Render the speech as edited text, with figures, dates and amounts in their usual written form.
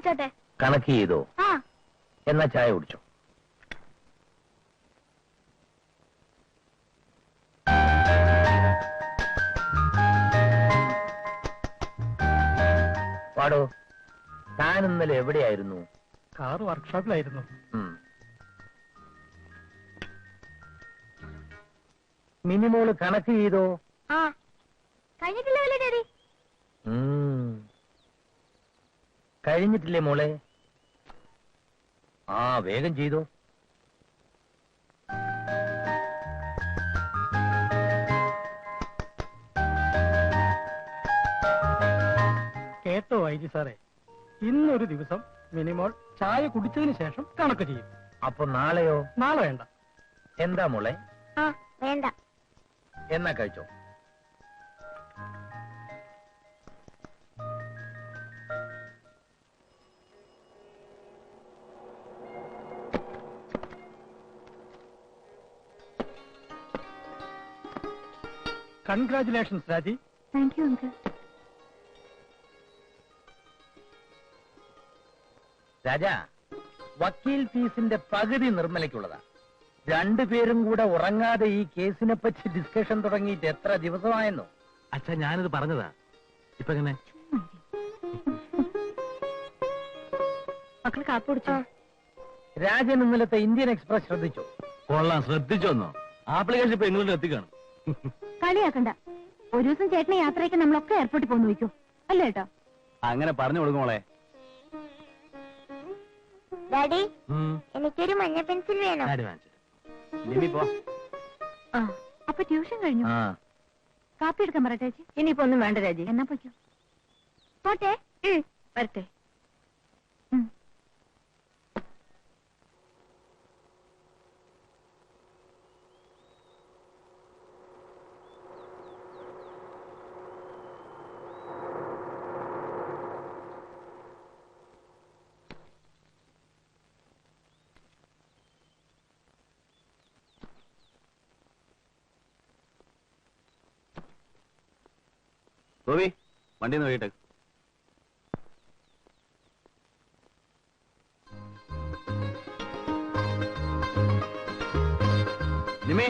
കുടിച്ചോട്ടെ. കണക്ക് ചെയ്തോ? ആ. എന്നാ ചായ കുടിച്ചോ. പാടോ, താൻ ഇന്നലെ എവിടെയായിരുന്നു? കാർ വർക്ക്ഷോപ്പിലായിരുന്നു. മിനിമോള് കണക്ക് ചെയ്തോ? ആ. കഴിഞ്ഞിട്ടില്ല ഡാഡി. കഴിഞ്ഞിട്ടില്ലേ മോളെ? ആ, വേഗം ചെയ്തോ. കേട്ടോ വൈദ്യ സാറേ, ഇന്നൊരു ദിവസം മിനിമോൾ ചായ കുടിച്ചതിന് ശേഷം കണക്ക് ചെയ്യും. അപ്പൊ നാളെയോ? നാളെ വേണ്ട. എന്താ മോളെ? ആ, വേണ്ട. എന്നാ കഴിച്ചോ. കൺഗ്രാറ്റുലേഷൻസ് രാജി. Thank you uncle. രാജാ, വക്കീൽ ഫീസിന്റെ പകുതി നിർമ്മലയ്ക്കുള്ളതാ. രണ്ടുപേരും കൂടെ ഉറങ്ങാതെ ഈ കേസിനെ പറ്റി ഡിസ്കഷൻ തുടങ്ങിയിട്ട് എത്ര ദിവസമായെന്നോ? അച്ഛാ, ഞാനിത് പറഞ്ഞതാ. ഇപ്പൊ എങ്ങനെ? മക്കൾ കാപ്പ് കുടിച്ചോ? രാജൻ ഇന്നലത്തെ ഇന്ത്യൻ എക്സ്പ്രസ് ശ്രദ്ധിച്ചോ? കൊള്ളാം, ശ്രദ്ധിച്ചോന്നോ? ആപ്ലിക്കേഷൻ ഇപ്പൊ എങ്ങോട്ട് എത്തിക്കാണ്. കളിയാക്കണ്ട. ഒരു ദിവസം ചേട്ടനെ യാത്രയ്ക്ക് നമ്മളൊക്കെ എയർപോർട്ടിൽ പോന്നു വയ്ക്കോ, അല്ലേ കേട്ടോ? അങ്ങനെ പറഞ്ഞു കൊടുക്കുമോളെ. ഡാഡി, എനിക്കൊരു മഞ്ഞ പെൻസിൽ വേണം. പോ. അപ്പൊ ട്യൂഷൻ കഴിഞ്ഞു. കാപ്പി എടുക്കാൻ പറ ചേച്ചി. ഇനിയിപ്പോ ഒന്നും വേണ്ട രാജി. എന്നാ പൊയ്ക്കോ. പോട്ടെ. വരട്ടെ. ഗോപി, വണ്ടി നോക്കിട്ട്. നിമേ,